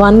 1